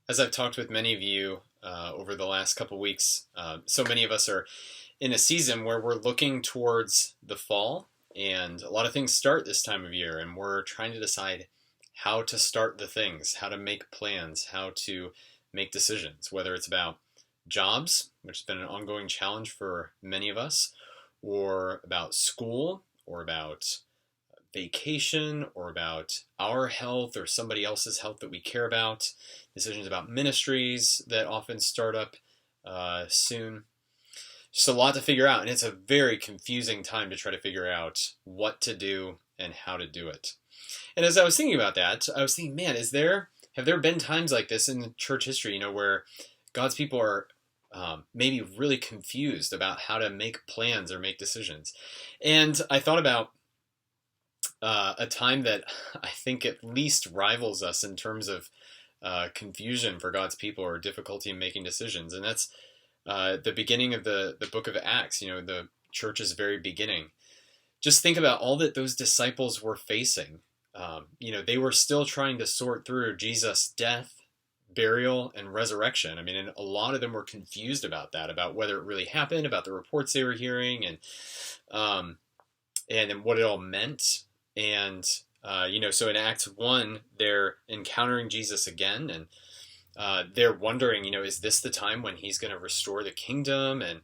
as I've talked with many of you over the last couple weeks, so many of us are in a season where we're looking towards the fall, and a lot of things start this time of year, and we're trying to decide how to start the things, how to make plans, how to make decisions, whether it's about jobs, which has been an ongoing challenge for many of us, or about school, or about vacation, or about our health or somebody else's health that we care about, decisions about ministries that often start up soon. Just a lot to figure out, and it's a very confusing time to try to figure out what to do and how to do it. And as I was thinking about that, I was thinking, man, have there been times like this in church history, where God's people are maybe really confused about how to make plans or make decisions? And I thought about a time that I think at least rivals us in terms of confusion for God's people or difficulty in making decisions. And that's the beginning of the book of Acts, the church's very beginning. Just think about all that those disciples were facing. They were still trying to sort through Jesus' death, burial, and resurrection. And a lot of them were confused about that, about whether it really happened, about the reports they were hearing, and what it all meant. And, so in Acts 1, they're encountering Jesus again, and they're wondering, is this the time when he's going to restore the kingdom? And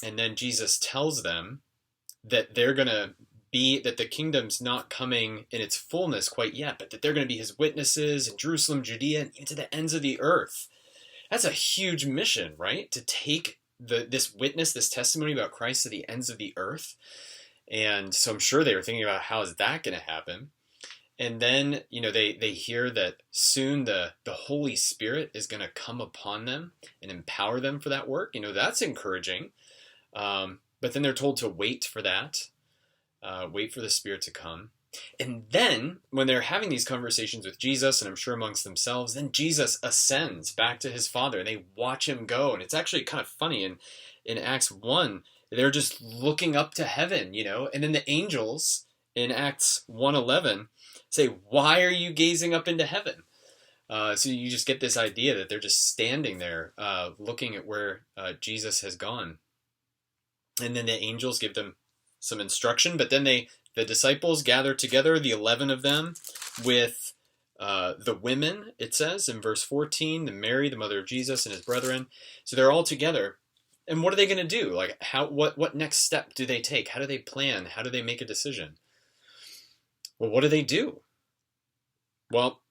then Jesus tells them that that the kingdom's not coming in its fullness quite yet, but that they're going to be his witnesses in Jerusalem, Judea, and even to the ends of the earth. That's a huge mission, right? To take this witness, this testimony about Christ to the ends of the earth. And so I'm sure they were thinking about, how is that going to happen? And then, they hear that soon the Holy Spirit is going to come upon them and empower them for that work. That's encouraging. But then they're told to wait for that, wait for the Spirit to come. And then when they're having these conversations with Jesus, and I'm sure amongst themselves, then Jesus ascends back to his Father, and they watch him go. And it's actually kind of funny. In Acts 1, they're just looking up to heaven, and then the angels in Acts 1:11 say, "Why are you gazing up into heaven?" So you just get this idea that they're just standing there looking at where Jesus has gone. And then the angels give them some instruction, but then the disciples gather together, the 11 of them, with the women, it says in verse 14, the Mary, the mother of Jesus, and his brethren. So they're all together. And what are they going to do? Like, what next step do they take? How do they plan? How do they make a decision? Well, what do they do? Well,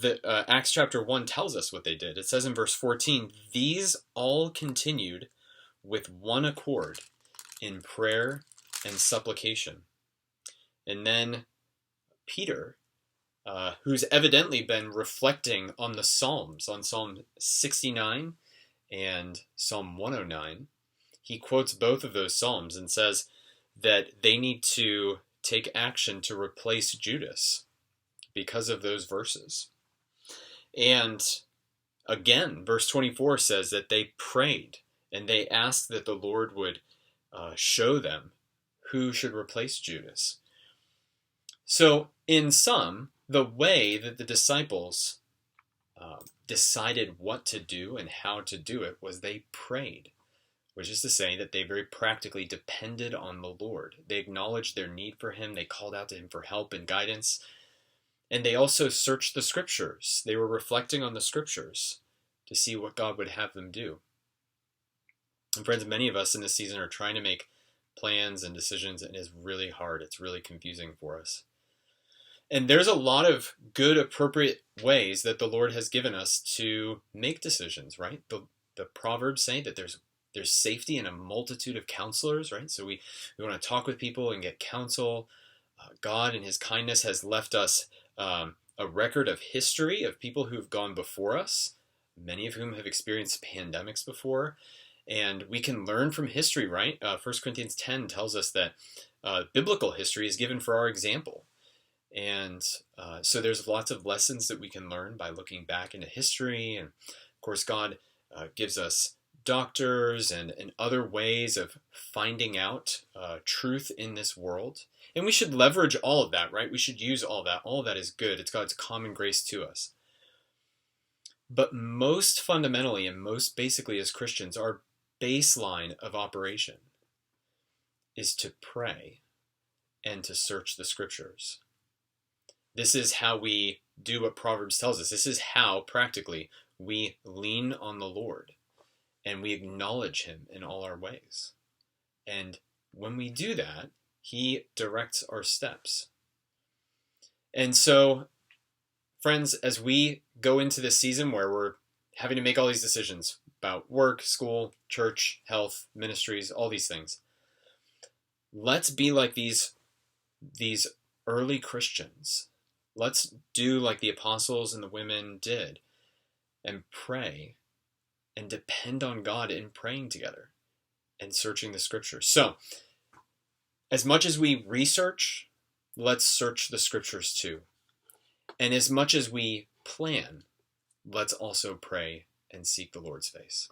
the Acts chapter 1 tells us what they did. It says in verse 14, "These all continued with one accord in prayer and supplication." And then Peter, who's evidently been reflecting on the Psalms, on Psalm 69 and Psalm 109, he quotes both of those Psalms and says that they need to take action to replace Judas because of those verses. And again, verse 24 says that they prayed and they asked that the Lord would show them who should replace Judas. So in sum, the way that the disciples decided what to do and how to do it was they prayed, which is to say that they very practically depended on the Lord. They acknowledged their need for him. They called out to him for help and guidance. And they also searched the scriptures. They were reflecting on the scriptures to see what God would have them do. And friends, many of us in this season are trying to make plans and decisions, and it's really hard. It's really confusing for us. And there's a lot of good, appropriate ways that the Lord has given us to make decisions, right? The Proverbs say that there's safety in a multitude of counselors, right? So we want to talk with people and get counsel. God in his kindness has left us a record of history of people who've gone before us, many of whom have experienced pandemics before. And we can learn from history, right? 1 Corinthians 10 tells us that biblical history is given for our example. And so there's lots of lessons that we can learn by looking back into history. And of course, God gives us doctors and other ways of finding out truth in this world. And we should leverage all of that, right? We should use all of that. All of that is good. It's God's common grace to us. But most fundamentally and most basically as Christians, our baseline of operation is to pray and to search the scriptures. This is how we do what Proverbs tells us. This is how, practically, we lean on the Lord and we acknowledge him in all our ways. And when we do that, he directs our steps. And so, friends, as we go into this season where we're having to make all these decisions about work, school, church, health, ministries, all these things, let's be like these early Christians. Let's do like the apostles and the women did and pray and depend on God in praying together and searching the scriptures. So, as much as we research, let's search the scriptures too. And as much as we plan, let's also pray and seek the Lord's face.